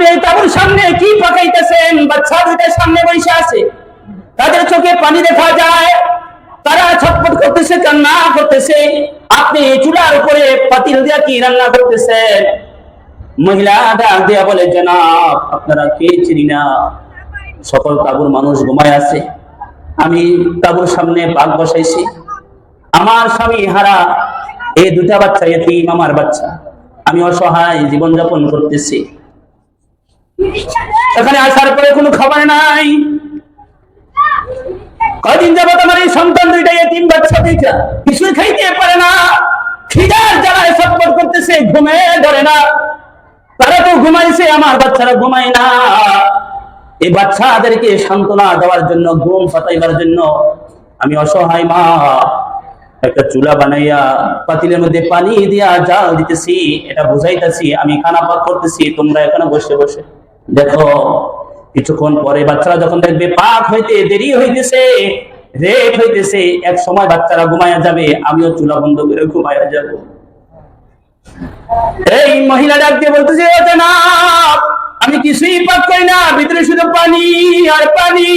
আপনি এই তাঁবুর সামনে কি পাকাইতেছেন? বাচ্চা দুইটা সামনে বসে আছে, তাদের চোখে পানি দেখা যায়, তারা ছটফট করতেছে, কান্না করতেছে। আপনি চুলার উপরে পাতিল দিয়া কি রান্না করতেছেন? মহিলা ডাক দিয়া বলে, জনাব আপনারা কে? চিনি না, সকল তাঁবুর মানুষ ঘুমায় আছে, আমি তাঁবুর সামনে পাক বসাইছি, আমার স্বামী হারা, এই দুটা বাচ্চা এতিম আমার বাচ্চা, আমি অসহায় জীবনযাপন করতেছি। এখানে আসার পরে কোনো খাবার নাই, কদিন যাবত আমার এই সন্তান দুইটা এতিম বাচ্চা দুইটা কিছুই খাইতে পারে না, খিদার জ্বালায় ছটফট করতেছে, ঘুমে ধরে না। তারা তো ঘুমাইছে, আমার বাচ্চারা ঘুমায় না। এই বাচ্চাদেরকে সান্ত্বনা দেওয়ার জন্য, ঘুম পাতাইবার জন্য আমি অসহায় মা একটা চুলা বানাইয়া পাতিলের মধ্যে পানি দিয়া জাল দিতেছি, এটা বুঝাইতেছি আমি খানা পাক করতেছি, তোমরা এখানে বসে বসে দেখো। কিছুক্ষণ পরে বাচ্চারা যখন দেখবে পাক হইতে দেরি হইতেছে, রেট হইতেছে, এক সময় বাচ্চারা ঘুমায়া যাবে, আমিও চুলা বন্ধ করে ঘুমায়া যাব। এই মহিলা ডাক দিয়ে বলতেছে, ও জনাব আমি কিছুই পাক করি না, ভিতরে শুধু পানি আর পানি,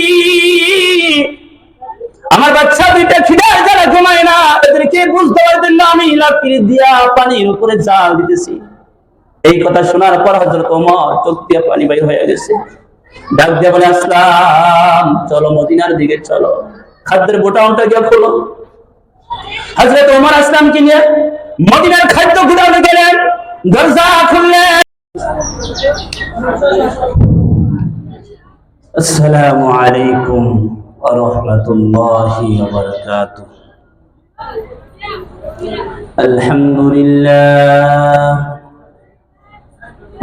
আমার বাচ্চা দুইটা খিদার যারা ঘুমায় না, এদেরকে বুঝতে দেওয়ার জন্য আমি লাকড়ি দিয়া পানির উপরে জাল দিতেছি। এই কথা শোনার পর হযরত ওমর চোখ দিয়ে পানি বাইর হয়ে গেছে, ডাক দিয়ে বলে, আসলাম চলো মদিনার দিকে চলো, খাদ্যের গোডাউনটা গিয়ে খোলো। হযরত ওমর আসলামকে নিয়ে মদিনার খাদ্য গোডাউনে গেলেন, দরজা খুললেন। আসসালামু আলাইকুম ওয়া রাহমাতুল্লাহি ওয়া বারাকাতুহু।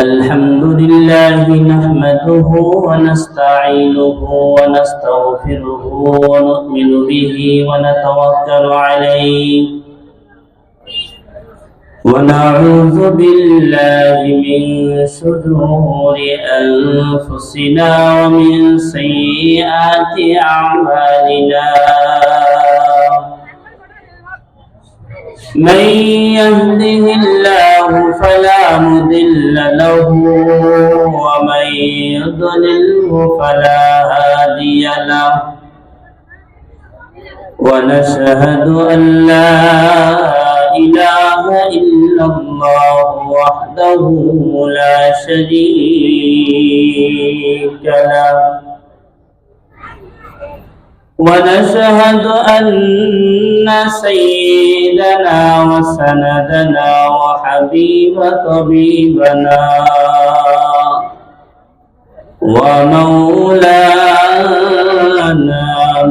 আলহামদুলিল্লাহ নাহমাদুহু ওয়া নাস্তাঈনুহু ওয়া নাস্তাগফিরুহু ওয়া নু'মিনু বিহি ওয়া নাতাওয়াক্কালু আলাইহি ওয়া নাউযু বিল্লাহি মিন শুরুরি আনফুসিনা ওয়া মিন সাইয়্যাতি আ'মালিনা। من يهده الله فلا مضل له ومن يضلله فلا هادي له ونشهد أن لا إله إلا الله وحده لا شريك له ونشهد أن سيدنا وسندنا وحبيب طبيبنا ومولانا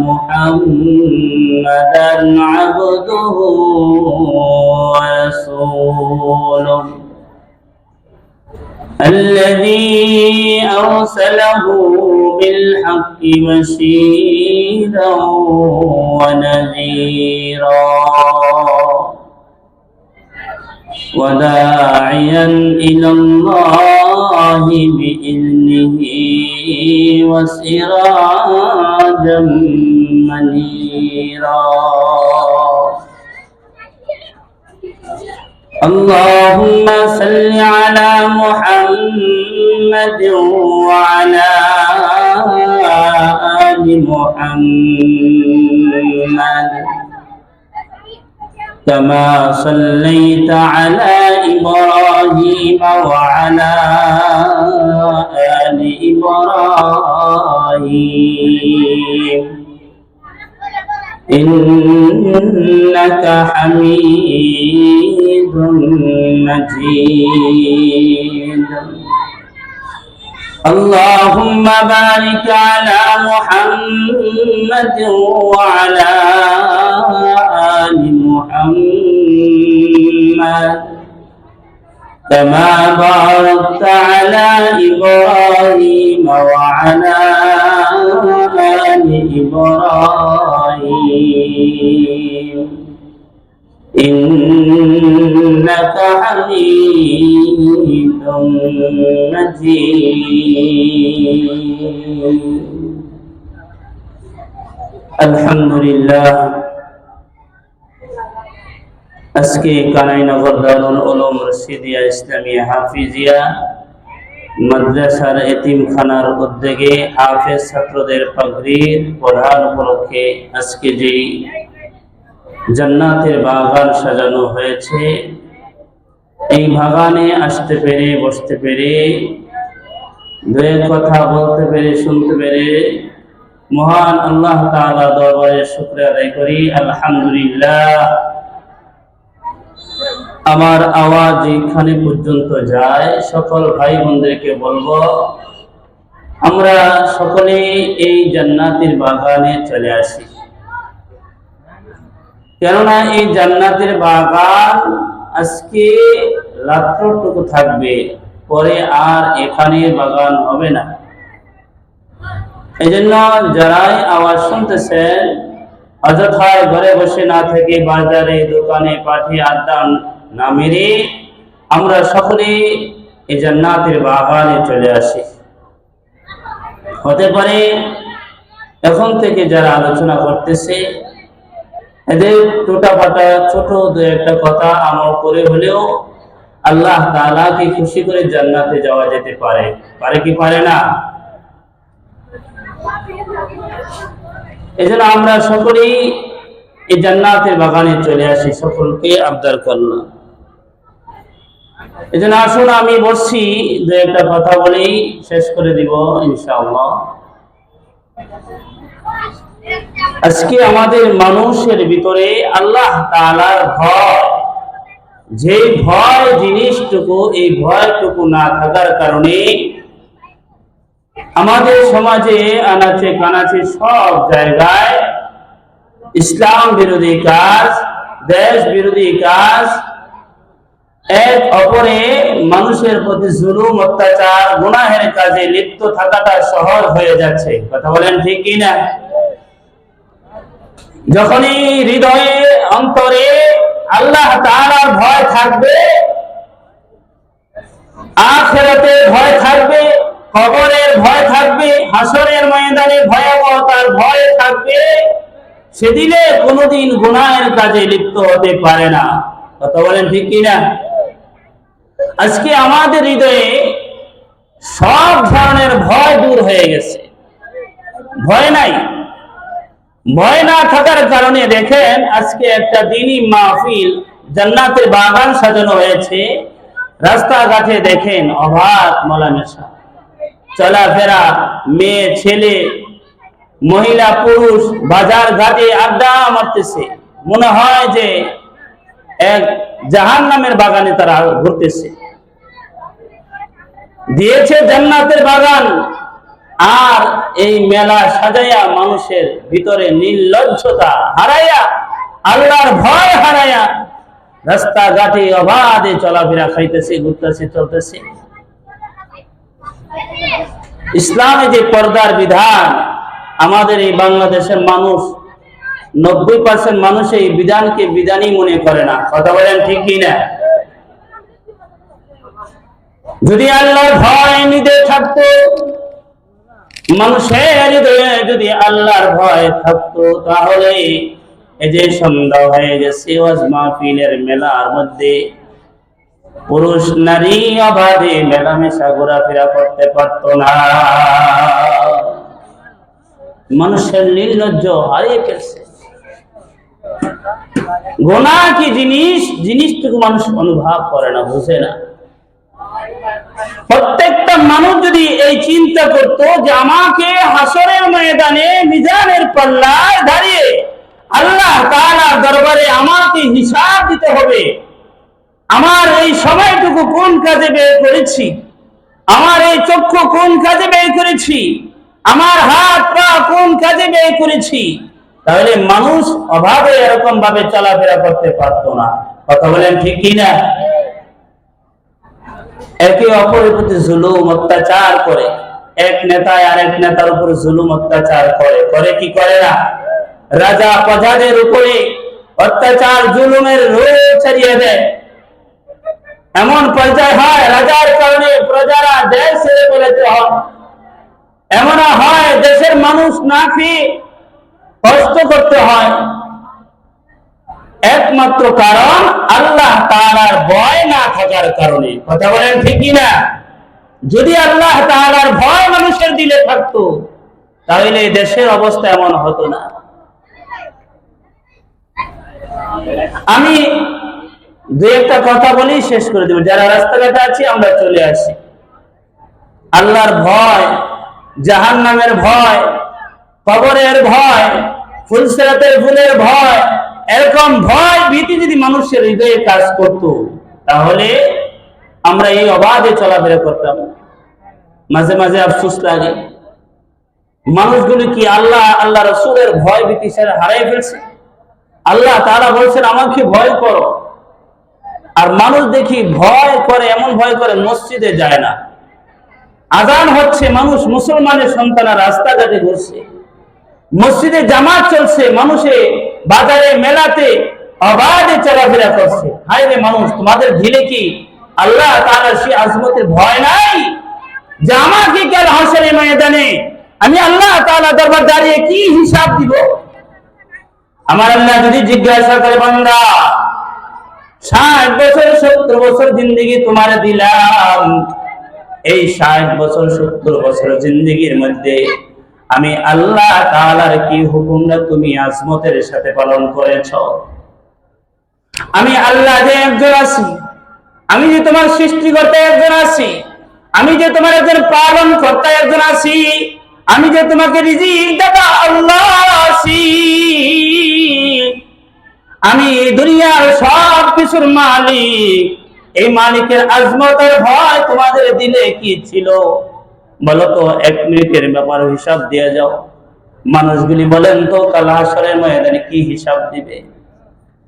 محمدا عبده ورسوله الذي أرسله بالحق بشيرا ونذيرا وداعيا إلى الله بإذنه وسراجا منيرا. اللهم صل على محمد وعلى آل محمد كما صليت على إبراهيم وعلى آل إبراهيم إنك حميد مجيد. اللهم بارك على محمد وعلى آل محمد كما باركت على إبراهيم وعلى آل إبراهيم إنك حميد مجيد. الحمد لله. আজকে কানাইনগর দারুল উলুম রশিদিয়া ইসলামিয়া হাফিজিয়া মাদ্রাসার এতিমখানার উদ্যোগে হাফেজ ছাত্রদের পাগড়ির প্রধান উপলক্ষে আজকে যে জান্নাতের বাগান সাজানো হয়েছে, এই বাগানে আসতে পেরে, বসতে পেরে, দুয়ের কথা বলতে পেরে, শুনতে পেরে মহান আল্লাহ তাআলা দরবারে শুকরিয়া আদায় করি। আলহামদুলিল্লাহ। আমার আওয়াজ এখানে পর্যন্ত যায়, সকল ভাই বোনদেরকে বলবো, আমরা সকলে এই জান্নাতের বাগানে চলে আসি। কেননা এই জান্নাতের বাগান আজকে রাত্রটুকু থাকবে, পরে আর এখানে বাগান হবে না। এই জন্য যারাই আওয়াজ শুনতেছেন, অযথায় ঘরে বসে না থেকে বাজারে, দোকানে, পাঠিয়ে আড্ডা না মেরে আমরা সকলে এই জান্নাতের বাগানে চলে আসি। হতে পারে এখন থেকে যারা আলোচনা করতেছে এদের টোটাপাটা ছোট দু একটা কথা আমল করে হলেও আল্লাহ তাআলাকে খুশি করে জান্নাতে যাওয়া যেতে পারে। পারে কি পারে না? এজন্য আমরা সকলেই এই জান্নাতের বাগানে চলে আসি, সকলকে আবদার করলাম। এজন্য আসুন আমি বলছি, দু একটা কথা বলেই শেষ করে দিব ইনশাআল্লাহ। আজকে আমাদের মানুষের ভিতরে আল্লাহ তাআলার ভয়, যে ভয় জিনিসটুকু, এই ভয়টুকু না থাকার কারণে আমাদের সমাজে আনাচে কানাচে সব জায়গায় ইসলাম বিরোধী কাজ, দেশ বিরোধী কাজ, এক অপরে মানুষের প্রতি জুলুম, অত্যাচার, গুনাহের কাজে লিপ্ত থাকাটা সহজ হয়ে যাচ্ছে। কথা বলেন ঠিক কিনা? যখনই হৃদয়ে, অন্তরে আল্লাহ তাআলার ভয় থাকবে, আখিরাতের ভয় থাকবে, কবরের ভয় থাকবে, হাসরের ময়দানে ভয়াবহতার ভয় থাকবে, সেদিনে কোনোদিন গুনাহের কাজে লিপ্ত হতে পারে না। কথা বলেন ঠিক কিনা? আজকে আমাদের হৃদয়ে সব ধরনের ভয় দূর হয়ে গেছে, ভয় নাই। ভয় না থাকার কারণে দেখেন আজকে একটা দিনই মাহফিল, জান্নাতের বাগান সাজানো হয়েছে। রাস্তাঘাটে দেখেন অবাধ মেলামেশা, চলাফেরা, মেয়ে ছেলে, মহিলা পুরুষ বাজার ঘাটে আড্ডা মারতেছে, মনে হয় যে এক জাহান্নামের বাগানে তারা ঘুরতেছে। দিয়েছে জান্নাতের বাগান, আর এই মেলা সাজাইয়া মানুষের ভিতরে নির্লজ্জতা হারাইয়া, আল্লাহর ভয় হারাইয়া রাস্তাঘাটে অবাধে চলাফেরা, খাইতেছে, ঘুরতেছে, চলতেছে। ইসলামে যে পর্দার বিধান, আমাদের এই বাংলাদেশের মানুষ 90% মানুষ এই বিধানকে বিধানই মনে করে না। কথা বলেন ঠিক কিনা? যদি আল্লাহর ভয় নিদে থাকতো, মানুষের হৃদয়ে যদি আল্লাহর ভয় থাকতো, তাহলে এই যে সন্ধ্যা হয়ে গেছে, ওয়াজ মাহফিলের মেলার মধ্যে পুরুষ নারী অবাধে মেলামেশা ঘোরাফেরা করতে পারতো না। মানুষের নির্লজ্জ হারিয়ে ফেলছে। গুনাহ কি জিনিস, জিনিসটুকু মানুষ অনুভব করে না, বুঝে না। প্রত্যেকটা মানুষ যদি এই চিন্তা করতো যে আমাকে হাসরের ময়দানে মিজানের পাল্লায় দাঁড়িয়ে আল্লাহ তাআলার দরবারে আমাকে হিসাব দিতে হবে, আমার এই সময়টুকু কোন কাজে ব্যয় করেছি, আমার এই চক্ষু কোন কাজে ব্যয় করেছি, আমার হাত পা কোন কাজে ব্যয় করেছি, তাহলে মানুষ অভাবে এরকম ভাবে চলাফেরা করতে পারতো না। কথা বলেন ঠিক কিনা? একে অপরের প্রতি জুলুম, অত্যাচার করে, এক নেতা আরেক নেতার উপর জুলুম, অত্যাচার করে, করে কি করে না? রাজা প্রজাদের উপরে অত্যাচার, জুলুমের রোল চালিয়ে দেয়। এমন পর্যায়ে হয় রাজার কারণে প্রজারা দেশ ছেড়ে বেরোতে হয়, এমন হয় দেশের মানুষ না খেয়ে কষ্ট করতে হয়। একমাত্র কারণ আল্লাহ তাআলার ভয় না থাকার কারণে। কথা বলেন ঠিক কিনা? যদি আল্লাহ তাআলার ভয় মানুষের দিলে থাকতো তাহলে দেশের অবস্থা এমন হতো না। আমি দু একটা কথা বলি শেষ করে দেব। যারা রাস্তাঘাটে আছি আমরা চলে আসি। আল্লাহর ভয়, জাহান্নামের ভয়, কবরের ভয়, ফুলসিরাতের ফুলের ভয়, এরকম ভয় ভীতি যদি মানুষের হৃদয়ে কাজ করত তাহলে আমরা এই অবাধে চলাফেরা করতাম। মাঝে মাঝে আফসোস লাগে, মানুষগুলো কি আল্লাহ রাসূলের ভয় ভীতি সেটা হারাই ফেলছে। আল্লাহ তাআলা বলছেন আমাকে ভয় করো, আর মানুষ দেখি ভয় করে, এমন ভয় করে মসজিদে যায় না। আজান হচ্ছে, মানুষ মুসলমানের সন্তানরা রাস্তাঘাটে ঘুরছে, মসজিদে জামাত চলছে, মানুষে বাজারে মেলাতে অবাধে চলাফেরা করছে। হায় রে মানুষ, তোমাদের দিলে কি আল্লাহ তাআলার সেই আজমতের ভয় নাই যে আমাকে কাল হাসরের ময়দানে আমি আল্লাহ তাআলা দরবার দাঁড়িয়ে কি হিসাব দিব? আমার আল্লাহ যদি জিজ্ঞাসা করে, বান্দা 60 বছর 70 বছর জিন্দেগি তোমার দিলাম, এই 60 বছর 70 বছর জিন্দেগির মধ্যে আমি আল্লাহ তাআলার কি হুকুমটা তুমি আজমতের সাথে পালন করেছো? আমি আল্লাহ যে একজন আছি, আমি যে তোমার সৃষ্টিকর্তা একজন আছি, আমি যে তোমার একজন পালন কর্তা একজন আছি, আমি যে তোমাকে রিজিক দাতা আল্লাহ আছি, আমি দুনিয়ার সব কিছুর মালিক, এই মালিকের আজমতের ভয় তোমাদের দিলে কি ছিল বলো তো? 1 মিনিটের ব্যাপার হিসাব দিয়ে যাও। মানুষগুলি বলেন তো কাল হাসরের ময়দানে কি হিসাব দিবে,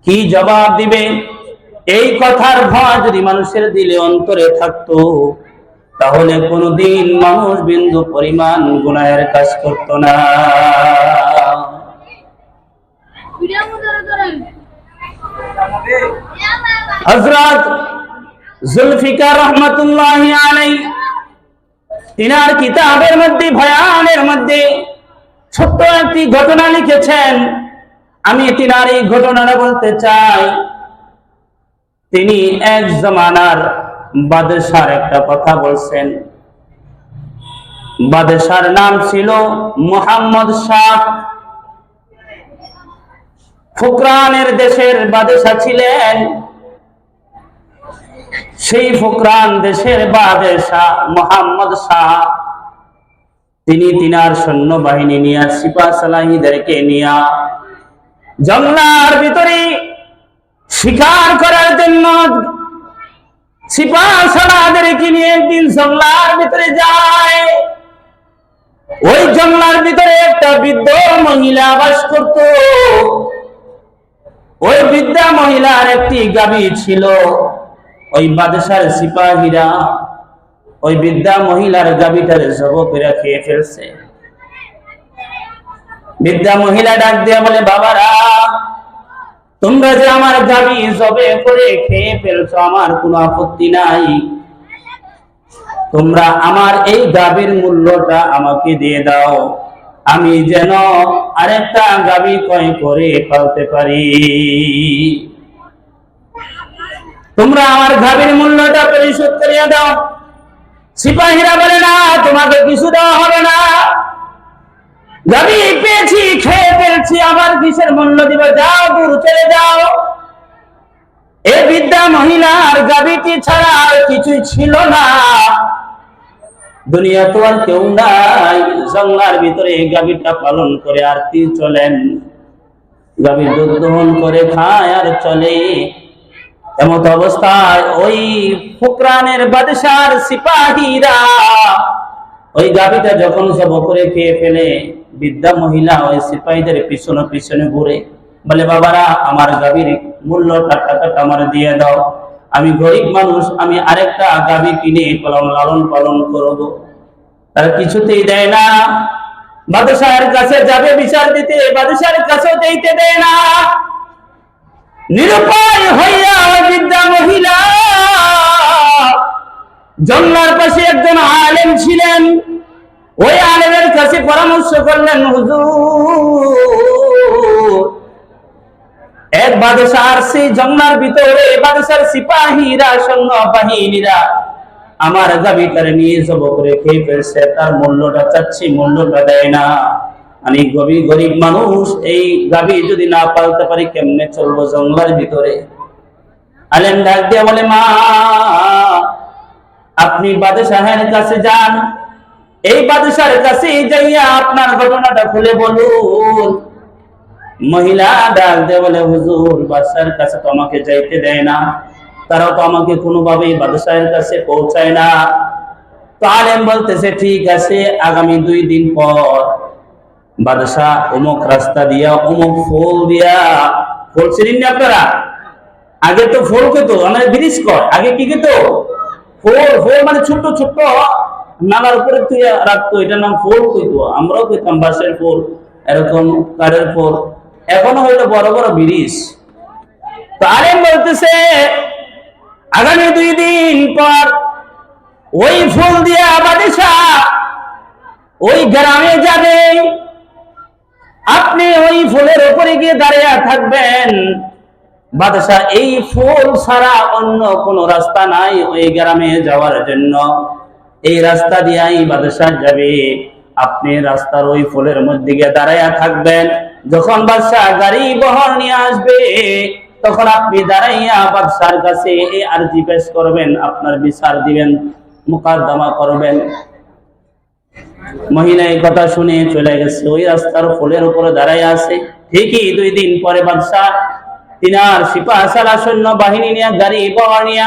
কি জবাব দিবে? এই কথার ভয় যদি মানুষের দিলে অন্তরে থাকতো তাহলে কোনদিন মানুষ বিন্দু পরিমাণ গুনাহের কাজ করত না। হযরত জুলফিকার রহমাতুল্লাহি আলাইহি তিনার কিতাবের মধ্যে বয়ানের মধ্যে ছোট্ট একটি ঘটনা লিখেছেন। আমি তিনার এই ঘটনাটা বলতে চাই। তিনি এক জমানার বাদশার একটা কথা বলছেন। বাদশার নাম ছিল মুহাম্মদ শাহ। ফুকরানের দেশের বাদশা ছিলেন। সেই ফুকরান দেশের বাদশা মুহাম্মদ শাহ তিনি তিনার সৈন্যবাহিনী নিয়ে, সিপাহ সালাহীদেরকে নিয়ে জঙ্গলার ভিতরে শিকার করার জন্য সিপাহ সালাহদেরকে নিয়ে একদিন জঙ্গলার ভিতরে যায়। ওই জঙ্গলার ভিতরে একটা বৃদ্ধ মহিলা বাস করত। ওই বৃদ্ধা মহিলার একটি গাভী ছিল। ওই বাদশার সিপাহীরা ওই বৃদ্ধা মহিলার গাভীটারে জব করে খেয়ে ফেলছে। বৃদ্ধা মহিলা ডাক দিয়া বলে, বাবারা, তোমরা যে আমার গাভী জবে করে খেয়ে ফেলছো আমার কোনো আপত্তি নাই, তোমরা আমার এই গাভীর মূল্যটা আমাকে দিয়ে দাও, আমি যেন আরেকটা গাভী ক্রয় করে ফেলতে পারি। তোমরা আমার গাভীর মূল্যটা পরিশোধ করিয়ে দাও। সিপাহীরা বলে, না, তোমাকে কিছু দেওয়া হবে না, গাভী পেয়েছি, খেয়ে ফেলছি, আবার কিসের মূল্য দিব? যাও, দূর চলে যাও। এই বৃদ্ধা মহিলার গাভীটি ছাড়া আর কিছুই ছিল না। দুনিয়া তো আর কেউ নাই। জঙ্গলার ভিতরে এই গাভীটা পালন করে আর কি চলেন, গাভী দুধ দহন করে খায় আর চলে। এমত অবস্থায় ওই ফুকরানের বাদশার সিপাহীরা ওই গাভীটা যখন সব করে খেয়ে ফেলে, বৃদ্ধা মহিলা ওই সিপাহীদের পিছনে পিছনে ঘুরে বলে, বাবারা, আমার গাভীর মূল্যটা, টাকাটা আমার দিয়ে দাও, আমি গরিব মানুষ, আমি আরেকটা গাভী কিনে লালন পালন করব। তারা কিছুতেই দেয় না। বাদশাহের কাছে যাবে বিচার দিতে, বাদশাহের কাছেও দিতে দেয় না। নিরুপায় হইয়া বৃদ্ধা মহিলা জঙ্গলার পাশে একজন আলেম ছিলেন। ওই আলেমের কাছে পরামর্শ করলেন, হুজুর, এক বাদশা আসছে জঙ্গলার ভিতরে, বাদশার সিপাহীরা, সৈন্য বাহিনীরা আমার গাভীটারে নিয়ে জব করে খেয়ে ফেলছে, তার মূল্যটা চাচ্ছি, মূল্যটা দেয় না। আমি গরিব মানুষ, এই গাভী যদি না পালতে পারি কেমনে চলবো জঙ্গলের ভিতরে? আলেম ডাক দিয়ে বলে, মা আপনি বাদশাহের কাছে যান, এই বাদশাহের কাছে যাইয়া আপনার ঘটনাটা খুলে বলুন। মহিলা ডাক দিয়ে বলে, হুজুর বাদশাহের কাছে তো আমাকে যাইতে দেয় না, তারাও তো আমাকে কোনোভাবেই বাদশাহের কাছে পৌঁছায় না। তো আলেম বলতেছে, ঠিক আছে, আগামী 2 দিন পর বাদশাহ অমুক রাস্তা দিয়া অমুক ফুল দিয়া, ফুল চিনেন না আপনারা? আগে তো ফুল খেতো, আমাদের ব্রিজ কর, আগে কি খেতো? ফুল। ফুল মানে ছোট্ট ছোট্ট নালার উপরে তুই রাখতো, এটার নাম ফুল কইতো, আমরাও কইতাম বাঁশের ফুল, এরকম কাঠের ফুল। এখনো হয়তো বড় বড় ব্রিজ। তো আলেম বলতেছে, আগামী 2 দিন পর ওই ফুল দিয়া বাদশাহ ওই গ্রামে যাবে, আপনি ওই ফুলের উপরে গিয়ে দাঁড়িয়ে থাকবেন। বাদশাহ এই ফুল ছাড়া অন্য কোন রাস্তা নাই ওই গ্রামে যাওয়ার জন্য, এই রাস্তা দিয়েই বাদশাহ যাবে। আপনি রাস্তার ওই ফুলের মধ্যে গিয়ে দাঁড়াইয়া থাকবেন। যখন বাদশাহ গাড়ি বহর নিয়ে আসবে তখন আপনি দাঁড়াইয়া বাদশার কাছে এই আরজি পেশ করবেন, আপনার বিচার দিবেন, মুকদ্দমা করবেন। মহিলা এই কথা শুনে চলে গেছে, ওই রাস্তার ফুলের উপরে দাঁড়াইয়া আছে। ঠিকই 2 দিন পরে বাদশাহ তিনার সিপাহ সালার সৈন্য বাহিনী নিয়ে গাড়ি বহর নিয়ে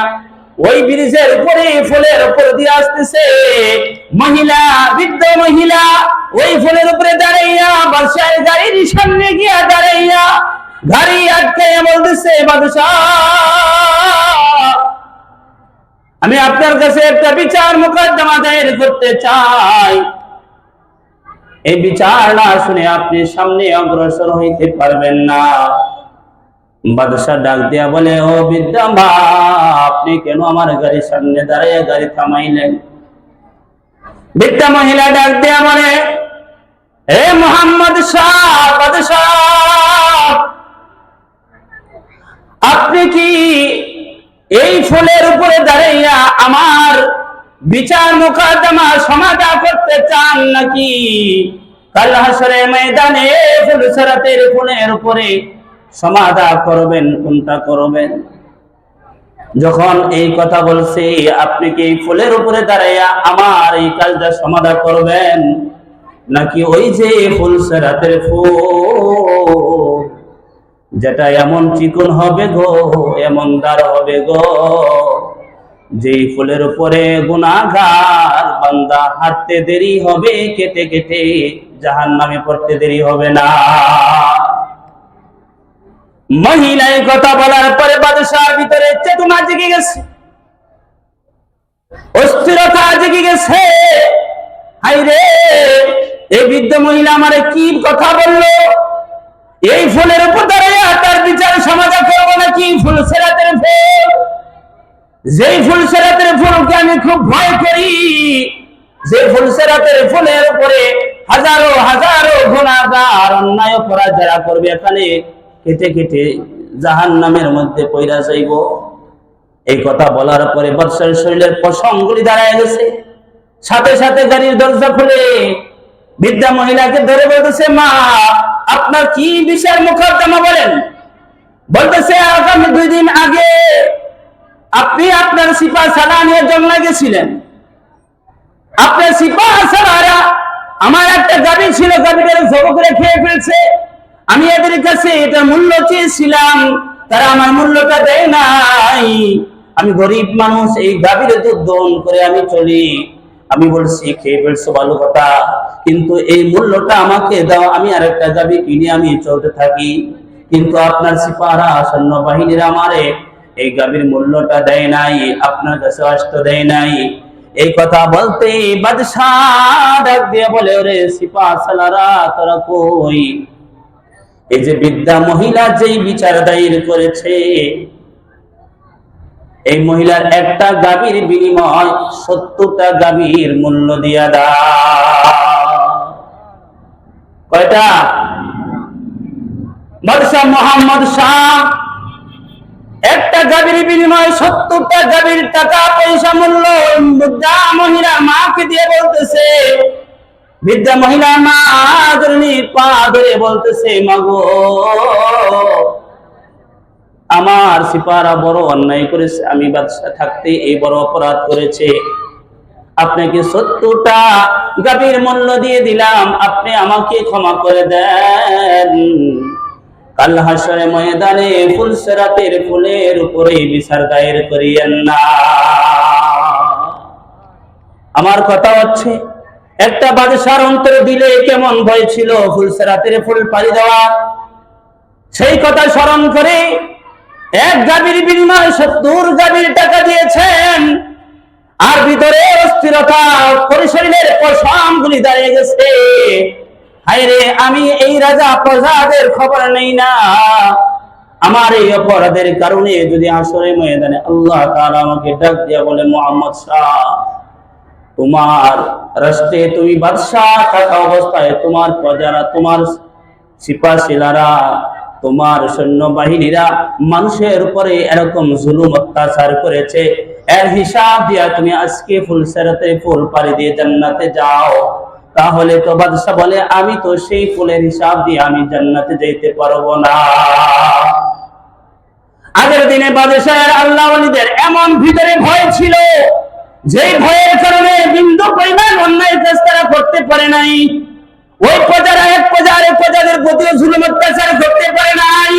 ওই ব্রিজের উপরে ফুলের উপর দিয়ে আসতেছে। মহিলা, বৃদ্ধ মহিলা ওই ফুলের উপরে দাঁড়াইয়া বাদশাহের গাড়ির সামনে গিয়া দাঁড়াইয়া গাড়ি আটকে বলতেছে, বাদশাহ আমি আপনার কাছে একটা বিচার মুকদ্দমা দায়ের করতে চাই, এই বিচার না শুনে আপনি সামনে অগ্রসর হইতে পারবেন না। বাদশাহ ডাক দিয়া বলে, ও বৃদ্ধা মা, আপনি কেন আমার গাড়ির সামনে দাঁড়াইয়া গাড়ি থামাইলেন? বৃদ্ধা মহিলা ডাক দিয়া বলে, হে মোহাম্মদ শাহ বাদশাহ, আপনি কি এই ফুলের উপরে দাঁড়াইয়া আমার বিচার মুকদ্দমা সমাধা করতে চান নাকি কাল হাসরের ময়দানে ফুলসরাতের ফুলের উপরে সমাধা করবেন? কোনটা করবেন? যখন এই কথা বলছে, আপনি কি এই ফুলের উপরে দাঁড়াইয়া আমার এই কাজটা সমাধা করবেন নাকি ওই যে ফুলসরাতের ফুল যেটা এমন চিকন হবে গো, এমন দার হবে গো, যেই ফুলের উপরে গুনাহগার বান্দা হাঁটতে দেরি হবে, কেটে কেটে জাহান্নামে পড়তে দেরি হবে না। মহিলা এই কথা বলার পরে বাদশার ভিতরে চেতনা জেগে গেছে, অস্থিরতা জেগে গেছে। হাই রে, এই বৃদ্ধ মহিলা আমারে কি কথা বললো? এই ফুলের উপর দাঁড়াইয়া তার বিচার সমাধা করবো নাকি ফুল সেরাতের ফুল, যেই ফুল সেরাতের ফুলকে আমি খুব ভয় করি, যে ফুল সেরাতের ফুলের উপরে হাজারো হাজারো গুনাহগার অন্যায় অপরাধ যারা করবে এখানে কেটে কেটে জাহান্নামের মধ্যে পইরা যাইব। এই কথা বলার পরে বাদশার শরীরের পশমগুলি দাঁড়ায় গেছে। সাথে সাথে গাড়ির দরজা খুলে বৃদ্ধা মহিলাকে ধরে বলতেছে, মা আপনার কি বিচার মুকদ্দমা বলেন? বলতেছে, আগামী 2 দিন আগে আপনি আপনার সিপাহ সালার নিয়ে জঙ্গলে গেছিলেন। আপনার সিপাহ সালারা আমার একটা গাভী ছিল, গাভীটাকে জবাই করে খেয়ে ফেলছে। আমি এদের কাছে এটা মূল্য চেয়েছিলাম, তারা আমার মূল্যটা দেয় নাই। আমি গরিব মানুষ, এই গাভীর দুধ দহন করে আমি চলি। আমি বলছি খেয়ে ফেলছো ভালো কথা, কিন্তু এই মূল্যটা আমাকে দাও, আমি আরেকটা গাভী কিনে আমি চলতে থাকি। কিন্তু আপনার সিপাহরা সৈন্য বাহিনীরা আমারে এই গাভীর মূল্যটা দেয় নাই, আপনার কাছে আসতে দেয় নাই। এই কথা বলতে বাদশাহ ডাক দিয়ে বলে, ওরে সিপাহ সালারা তোরা কই? এই যে বৃদ্ধা মহিলা যেই বিচার দায়ের করেছে, এই মহিলার একটা গাভীর বিনিময় 70টা গাভীর মূল্য দিয়া দাও। কয়টা? বাদশাহ মোহাম্মদ শাহ একটা গাভীর বিনিময়ে 70টা গাভীর টাকা পয়সা মূল্য বৃদ্ধা মহিলা মাকে দিয়ে বলতেছে, বৃদ্ধা মহিলা মা ধরে পা ধরে বলতেছে, মাগো আমার সিপারা বড় অন্যায় করেছে, আমি বাদশা থাকতে এই বড় অপরাধ করেছে, আপনাকে 70টা গাভীর মূল্য দিয়ে দিলাম, আপনি আমাকে ক্ষমা করে দেন। কাল হাসরে ময়দানে ফুলসেরাতের ফুলের উপরে বিচার দায়ের করিয়েন না। আমার কথা হচ্ছে, একটা বাদশার অন্তরে দিলে কেমন ভয় ছিল ফুলসেরাতের ফুল পাড়ি দেওয়া। সেই কথা স্মরণ করে এক গাভীর বিনিময়ে 70 গাভীর টাকা দিয়েছেন, আর ভিতরে অস্থিরতা, শরীরের পশমগুলি দাঁড়িয়ে গেছে। হায়রে, আমি এই রাজা প্রজাদের খবর নেই না, আমার এই অপরাধের কারণে যদি হাসরের ময়দানে আল্লাহ তাআলা আমাকে ডাক দিয়া বলে, মুহাম্মদ শাহ, তোমার রাষ্ট্রে তুমি বাদশাহ থাকা অবস্থায় তোমার প্রজারা, তোমার সিপাহীরা, তোমার সৈন্যবাহিনীরা মানুষের উপরে এরকম জুলুম অত্যাচার করেছে, এর হিসাব দিয়া তুমি আজকে ফুলসেরাতে ফুল পাড়ি দিয়ে জান্নাতে যাও। তাহলে তো বাদশা বলে, আমি তো সেই ফুলের হিসাব দিয়ে আমি জান্নাতে যেতে পারবো না। আগের দিনে বাদশাহের আল্লাহ ওয়ালিদের এমন ভিতরে ভয় ছিল, যেই ভয়ের কারণে বিন্দু পরিমাণ অন্যায় কাজ তারা করতে পারে নাই। ওই প্রজারা এক প্রজাদের প্রতিও জুলুম অত্যাচার করতে পারে নাই।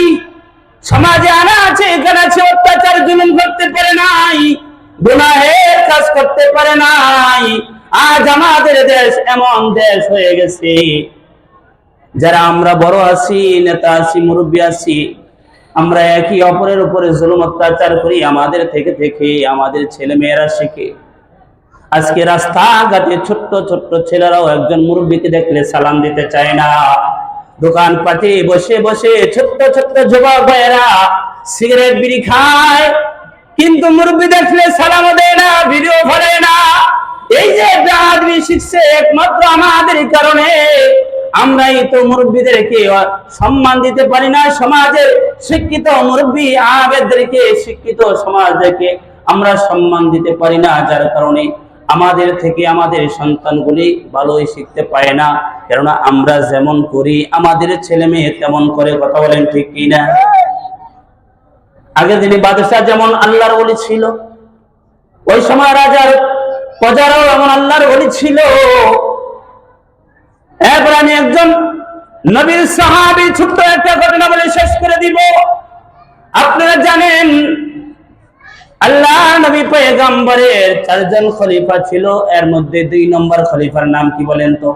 সমাজে আনা আছে এখানে আছে অত্যাচার জুলুম করতে পারে নাই, গুনাহের কাজ করতে পারে নাই। আজ আমাদের দেশ এমন দেশ হয়ে গেছে, যারা আমরা বড় আছি, নেতা আছি, মুরব্বী আছি, আমরা একই অপরের উপরে জুলুম অত্যাচার করি। আমাদের থেকে আমাদের ছেলে মেয়েরা শিখে। আজকে রাস্তাঘাটে ছোট্ট ছোট্ট ছেলেরাও একজন মুরব্বীকে দেখলে সালাম দিতে চায় না। দোকানপাটে বসে বসে ছোট্ট ছোট্ট যুবক ভাইয়েরা সিগারেট বিড়ি খায়, কিন্তু মুরব্বী দেখলে সালাম দেয় না, ভিডিও করে না। এই যে বেয়াদবি শিখছে একমাত্র আমাদের কারণে। আমরাই তো মুরব্বীদেরকে সম্মান দিতে পারি না। সমাজের শিক্ষিত মুরব্বী আবেদদেরকে, শিক্ষিত সমাজকে আমরা সম্মান দিতে পারি না, যার কারণে আমাদের থেকে আমাদের সন্তানগুলি ভালোই শিখতে পায় না। কেননা আমরা যেমন করি আমাদের ছেলে মেয়ে তেমন করে। কথা বলেন ঠিক কিনা? আগের দিনে বাদশাহ যেমন আল্লাহর ওলি ছিল, ওই সময় রাজার প্রজারাও এমন আল্লাহর ওলি ছিল। এরপর আমি একজন নবীর সাহাবী ছোট্ট একটা ঘটনা বলে শেষ করে দিব। আপনারা জানেন আল্লাহ নবী পয়গম্বরের 4 জন খলিফা ছিল, এর মধ্যে 2 নম্বর খলিফার নাম কি বলেন তো?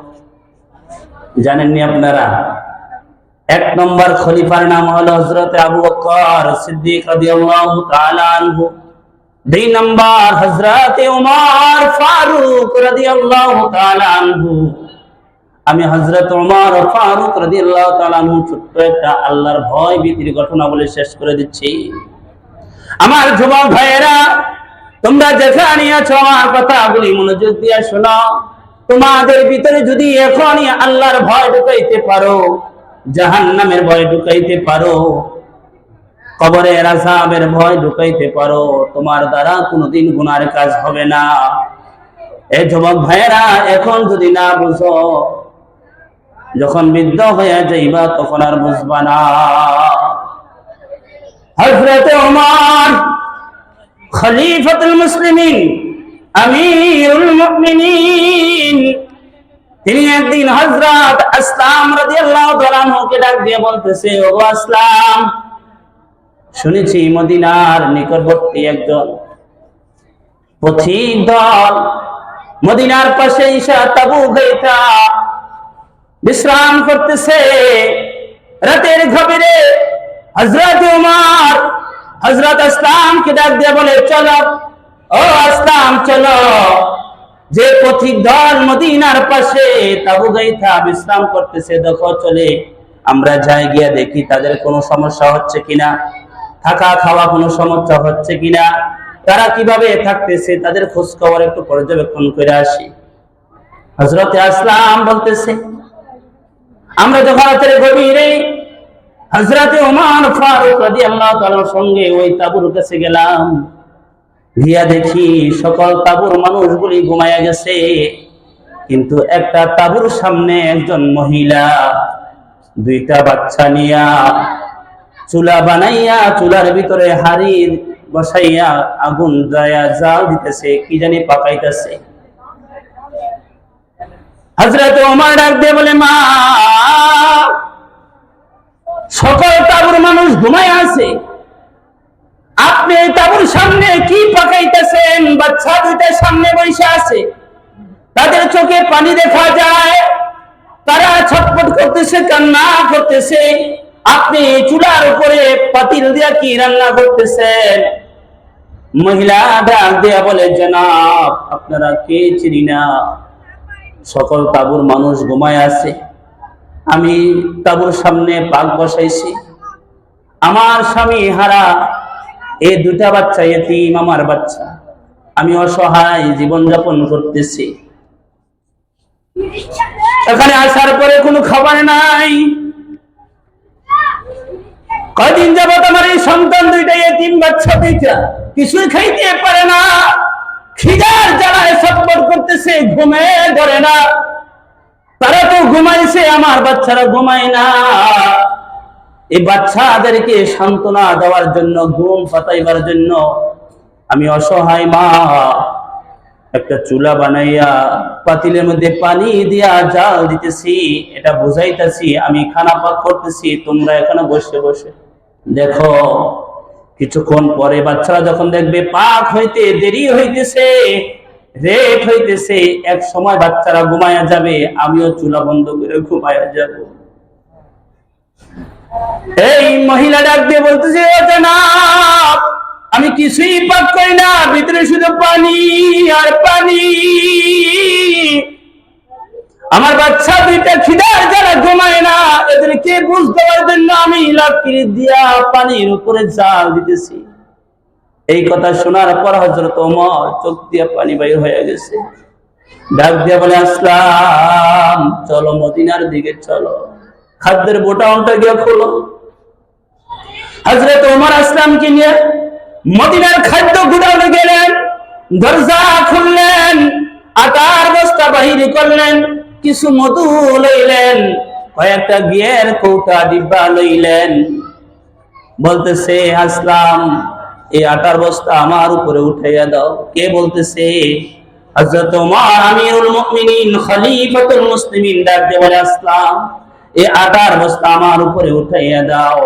জানেননি আপনারা? 1 নম্বর খলিফার নাম হলো হযরত আবু বকর সিদ্দিক রাদিয়াল্লাহু তাআলা আনহু। 2 নম্বর হযরত উমর ফারুক রাদিয়াল্লাহু তাআলা আনহু। আমি হযরত উমর ফারুক রাদিয়াল্লাহু তাআলা আনহু ছোট্ট একটা আল্লাহর ভয় ভীতির ঘটনা বলে শেষ করে দিচ্ছি। আমার যুবক ভাইয়েরা, তোমরা যেখানে আছো আমার কথাগুলি মনোযোগ দিয়ে শোনো। তোমাদের ভিতরে যদি এখনই আল্লাহর ভয় ঢুকাইতে পারো, জাহান্নামের ভয় ঢুকাইতে পারো, কবরের আযাবের ভয় ঢুকাইতে পারো, তোমার দ্বারা কোনোদিন গুনার কাজ হবে না। এই যুবক ভাইয়েরা, এখন যদি না বুঝো, যখন বৃদ্ধ হয়ে যাইবা তখন আর বুঝবা না। হযরত ওমর খলিফাতুল মুসলিমিন, আমিরুল মুমিনিন, তিনি একদিন হযরত আসলাম রাদিয়াল্লাহু তাআলা আনহুকে ডাক দিয়ে বলতেছে, ও আসলাম, শুনেছি মদিনার নিকটবর্তী একজন পথিক দল মদিনার পাশে ঈশা তাবু গাইতা বিশ্রাম করতেছে। রাতের গভীরে হযরত ওমর হযরত আসলামকে ডাক দিয়ে বলে, চলো ও আসলাম, চলো, যে পথিক দল মদিনার পাশে তাবু গাইতা বিশ্রাম করতেছে, দেখো চলে আমরা যাই, গিয়ে দেখি তাদের কোনো সমস্যা হচ্ছে কিনা, থাকা খাওয়া কোনো সমস্যা হচ্ছে কিনা, তারা কিভাবে থাকতেছে, তাদের খোঁজ খবর একটু পর্যবেক্ষণ করে আসি। হযরত আসলাম বলতেছে, আমরা যখন রাতের গভীরে হযরতে ওমর ফারুক রাদিয়াল্লাহু তাআলার সঙ্গে ওই তাঁবুর কাছে গেলাম, গিয়া দেখি সকল তাঁবুর মানুষগুলি ঘুমায়া গেছে, কিন্তু একটা তাঁবুর সামনে একজন মহিলা দুইটা বাচ্চা নিয়া চুলা বানাইয়া চুলার ভিতরে হাড়ি বসাইয়া আগুন জ্বালায়া জাল দিতেছে, কি জানি পাকাইতেছে। হযরত ওমর ডাক দিয়ে বলে, মা, সকল তাঁবুর মানুষ ঘুমায় আছে, আপনি এই তাঁবুর সামনে কি পাকাইতেছেন? বাচ্চা দুইটা সামনে বসে আছে, তাদের চোখে পানি দেখা যায়, তারা ছটফট করতেছে, কান্না করতেছে, আপনি চুলার উপরে পাতিল দিয়া কি রান্না করতেছেন? মহিলা ডাক দিয়া বলে, জনাব, আপনারা কে চিনি না, সকল তাঁবুর মানুষ ঘুমায় আছে, আমি তাঁবুর সামনে পাক বসাইছি, আমার স্বামী হারা, এই দুটা বাচ্চা এতিম আমার বাচ্চা, আমি অসহায় জীবনযাপন করতেছি, এখানে আসার পরে কোনো খাবার নাই, কয়দিন যাবত আমার এই সন্তান দুইটা এতিম বাচ্চা দুইটা কিছুই খাইতে পারে না, খিদার জ্বালায় ছটফট করতেছে, ঘুমে ধরে না, তারা তো ঘুমাইছে, আমার বাচ্চারা ঘুমায় না। এই বাচ্চাদেরকে সান্ত্বনা দেওয়ার জন্য, ঘুম পাতাইবার জন্য আমি অসহায় মা একটা চুলা বানাইয়া পাতিলের মধ্যে পানি দিয়া জাল দিতেছি, এটা বুঝাইতেছি আমি খানা পাক করতেছি, তোমরা এখানে বসে বসে দেখো। কিছুক্ষণ পরে বাচ্চারা যখন দেখবে পাক হইতে দেরি হইতেছে, রেট হইতেছে, এক সময় বাচ্চারা ঘুমায়া যাবে, আমিও চুলা বন্ধ করে ঘুমায়া যাব। এই মহিলা ডাক দিয়ে বলতেছে, ও জনাব, আমি কিছুই পাক করি না, ভিতরে শুধু পানি আর পানি, আমার বাচ্চা দুইটা খিদার যারা ঘুমায় না, এদেরকে বুঝ দেওয়ার জন্য আমি লাকড়ি দিয়া পানির উপরে জাল দিতেছি। এই কথা শোনার পর হযরত ওমর চোখ দিয়া পানি বাইর হয়ে গেছে, ডাক দিয়া বলে, আসলাম, চলো মদিনার দিকে চলো, খাদ্যের বোটামটা গিয়ে খোলো। হযরত ওমর আসলামকে নিয়ে মদিনার খাদ্য গুদামে গেলেন, দরজা খুললেন, আটার বস্তা বাহির করলেন, কিছু মধু লইলেন, কয়েকটা ঘিয়ের কৌটা ডিব্বা লইলেন, বলতেছে, আসলাম, এই আটার বস্তা আমার উপরে উঠাইয়া দাও। কে বলতেছে? হযরত ওমর আমিরুল মুমিনিন খলিফাতুল মুসলিমিন ডাক দিয়ে বলে, আসলাম, এই আটার বস্তা আমার উপরে উঠাইয়া দাও।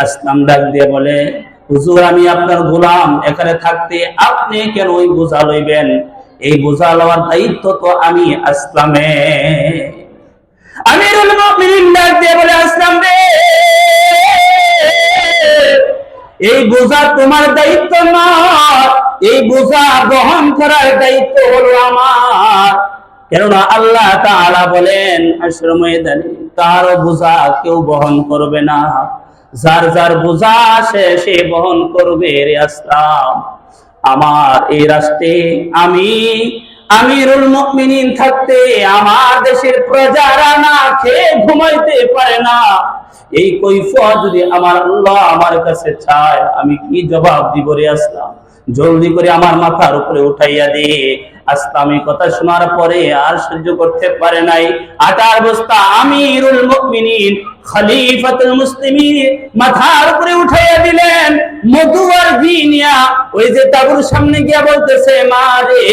আসলাম ডাক দিয়ে বলে, হুজুর, আমি আপনার গোলাম, এখানে থাকতে আপনি কেন ওই বোঝা লইবেন? এই বোঝা লওয়ার দায়িত্ব তো আমি আসলামে। আমিরুল মুমিনিন ডাক দিয়ে বলে, আসলাম রে, এই বোঝা তোমার দায়িত্ব না, এই বোঝা বহন করার দায়িত্ব হলো আমার। কেননা আল্লাহ তাআলা বলেন হাসর ময়দানে, তার বোঝা কেউ বহন করবে না, যার যার বোঝা সে বহন করবে। রে আসলাম, আমার এই রাষ্ট্রে আমি আমিরুল মুমিনিন থাকতে আমার দেশের প্রজারা না খেয়ে ঘুমাইতে পারে না। এই কৈফিয়ত যদি আমার আল্লাহ আমার কাছে চায়, আমি কি জবাব দিব? রে আসলাম, জলদি করে আমার মাথার উপরে উঠাইয়া দে। আসলাম এই কথা শোনার পরে আর সহ্য করতে পারে নাই, আটার বস্তা আমিরুল মুমিনিন খলিফাতুল মুসলিমিন মাথার উপরে উঠাইয়া দিলেন। মধু আর ঘি নিয়া ওই যে তাঁবুর সামনে গিয়া বলতেছে, মা রে,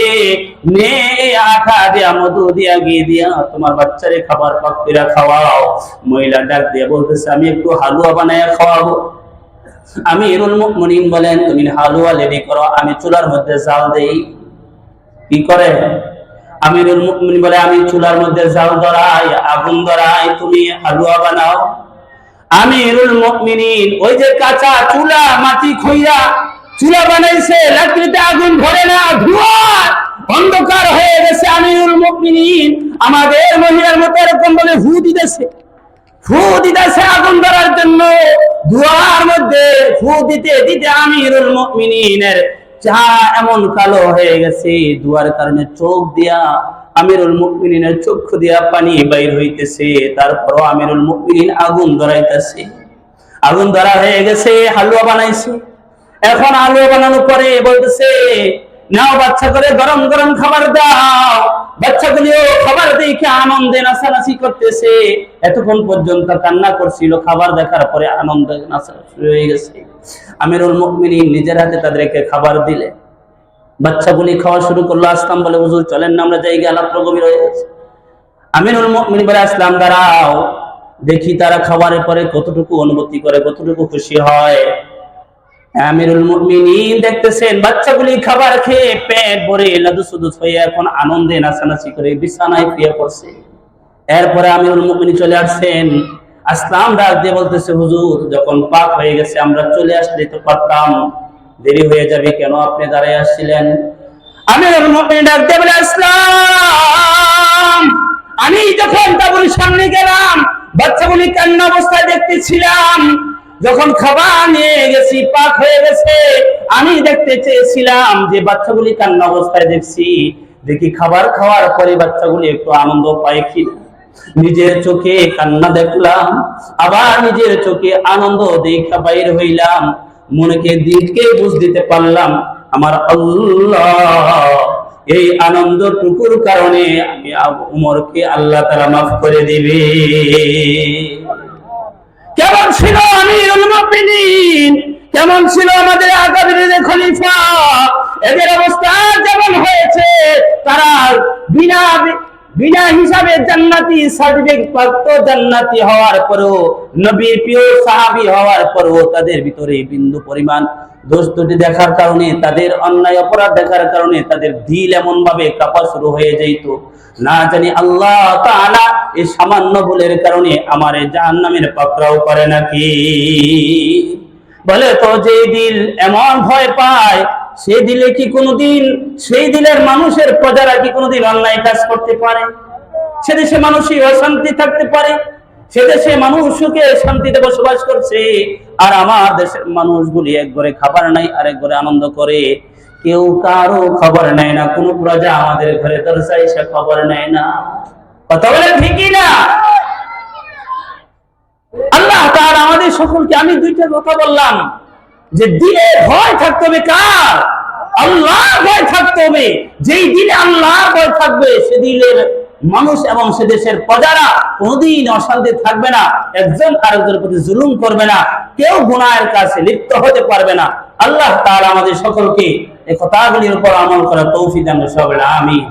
নে আটা দিয়া, মধু দিয়া, ঘি দিয়া তোমার বাচ্চারে খাবার পাক কইরা খাওয়াও। মহিলা ডাক দিয়ে বলতেছে, আমি একটু হালুয়া বানায়া খাওয়াবো। আমিরুল মুমিনিন বলেন, তুমি হালুয়া রেডি করো, আমি চুলার মধ্যে জাল দেই। কি করে? আমিরুল মুমিনিন বলে, আমি চুলার মধ্যে জাল ধরাই, আগুন ধরাই, তুমি হালুয়া বানাও। আমিরুল মুমিনিন ওই যে কাঁচা চুলা, মাটি খইরা চুলা বানাইছে, লাকড়িতে আগুন ধরে না, ধোঁয়া অন্ধকার হয়ে গেছে। আমিরুল মুমিনিন আমাদের মহিলার মতো এরকম বলে ফু দিতেছে আগুন ধরার জন্য। ধোঁয়ার মধ্যে ফু দিতে দিতে আমিরুল মুমিনিনের চেহারা এমন কালো হয়ে গেছে, ধোঁয়ার কারণে চোখ দিয়া, আমিরুল মুমিনিনের চক্ষু দিয়া পানি বাইর হইতেছে। তারপরও আমিরুল মুমিনিন আগুন ধরাইতেছে। আগুন ধরা হয়ে গেছে, হালুয়া বানাইছে। এখন হালুয়া বানানোর পরে বলতেছে, নাও বাচ্চা করে গরম গরম খাবার দাও। বাচ্চাগুলিও খাবার দেখে আনন্দে নাচানাচি করতেছে। এতক্ষণ পর্যন্ত কান্না করছিল, খাবার দেখার পরে আনন্দে নাচানাচি শুরু হয়ে গেছে। আমিরুল মুমিনিন নিজের হাতে তাদেরকে খাবার দিলে বাচ্চাগুলি খাওয়া শুরু করলো। আসলাম বলে, হুজুর চলেন না, আমরা যাই, রাত্র গভীর হয়ে গেছে। আমিরুল মুমিনিন বলে, আসলাম দাঁড়াও, দেখি তারা খাবারের পরে কতটুকু অনুভূতি করে, কতটুকু খুশি হয়। আমিরুল মুমিনিন দেখতেছেন বাচ্চাগুলি খাবার খেয়ে পেট ভরে লাদুসুদুস হয়ে এখন আনন্দে নাচানাচি করে বিছানায় শুয়ে পড়ছে। এরপরে আমিরুল মুমিনিন চলে আসছেন। আসলাম ডাক দিয়ে বলতেছে, হুজুর যখন পাক হয়ে গেছে আমরা চলে আসলে তো পারতাম, দেরি হয়ে যাবে কেন, আপনি দাঁড়ায় আসছিলেন? আমিরুল মুমিনিন ডাক দিয়ে বলে, আসলাম আমি যখন তাবুর সামনে গেলাম বাচ্চাগুলি কান্না অবস্থায় দেখতেছিলাম। যখন খাবার নিয়ে গেছি, পাক হয়ে গেছে, আমি দেখতে চেয়েছিলাম যে বাচ্চাগুলি কান্না অবস্থায় দেখছি, দেখি খাবার খাওয়ার পরে বাচ্চাগুলি একটু আনন্দ পায় কি। নিজের চোখে কান্না দেখলাম, আবার নিজের চোখে আনন্দ দেখা বাইর হইলাম। মনকে দিকে বুঝ দিতে পারলাম, আমার আল্লাহ এই আনন্দটুকুর কারণে আমি উমরকে আল্লাহ তাআলা মাফ করে দিবে। কেমন ছিল আমিরুল মুমিনিন, কেমন ছিল আমাদের আগামী খলিফা, এদের অবস্থা যেমন হয়েছে, তারা বিনা হিসাবে জান্নাতি সার্টিফিকেট প্রাপ্ত জান্নাতি হওয়ার পরেও, নবীর প্রিয় সাহাবী হওয়ার পরেও তাদের ভিতরে বিন্দু পরিমাণ দোষ ত্রুটি দেখার কারণে, তাদের অন্যায় অপরাধ দেখার কারণে তাদের দিল এমন ভাবে কাঁপা শুরু হয়ে যেত, না জানি আল্লাহ তাআলা এই সামান্য ভুলের কারণে আমার জাহান্নামের পাকড়াও করে নাকি। বলে তো যে দিল এমন ভয় পায়, সেই দিলে কি কোনোদিন, সেই দিলের মানুষের প্রজারা কি কোনোদিন অন্যায় কাজ করতে পারে? সে দেশে মানুষই অশান্তি থাকতে পারে? সে দেশে মানুষ সুখে শান্তিতে বসবাস করছে, আর আমার দেশের মানুষগুলি এক ঘরে খাবার নাই আর এক ঘরে আনন্দ করে। কেউ কারো খবর নেয় না, কোন প্রজা আমাদের ঘরে দরজায় সে খবর নেয় না। কথা বলে ঠিকই না? আল্লাহ তাআলা আমাদের সকলকে, আমি দুইটা কথা বললাম যে দিলে ভয় থাকতে হবে কার? আল্লাহ ভয় থাকতে হবে। যেই দিলে আল্লাহ ভয় থাকবে, সে দিলের মানুষ এবং সে দেশের প্রজারা কোনদিন অশান্তি থাকবে না, একজন আরেকজনের প্রতি জুলুম করবে না, কেউ গুনাহের কাছে লিপ্ত হতে পারবে না। আল্লাহ তাআলা আমাদের সকলকে এই কথাগুলির উপর আমল করার তৌফিক দান করুন। আমিন।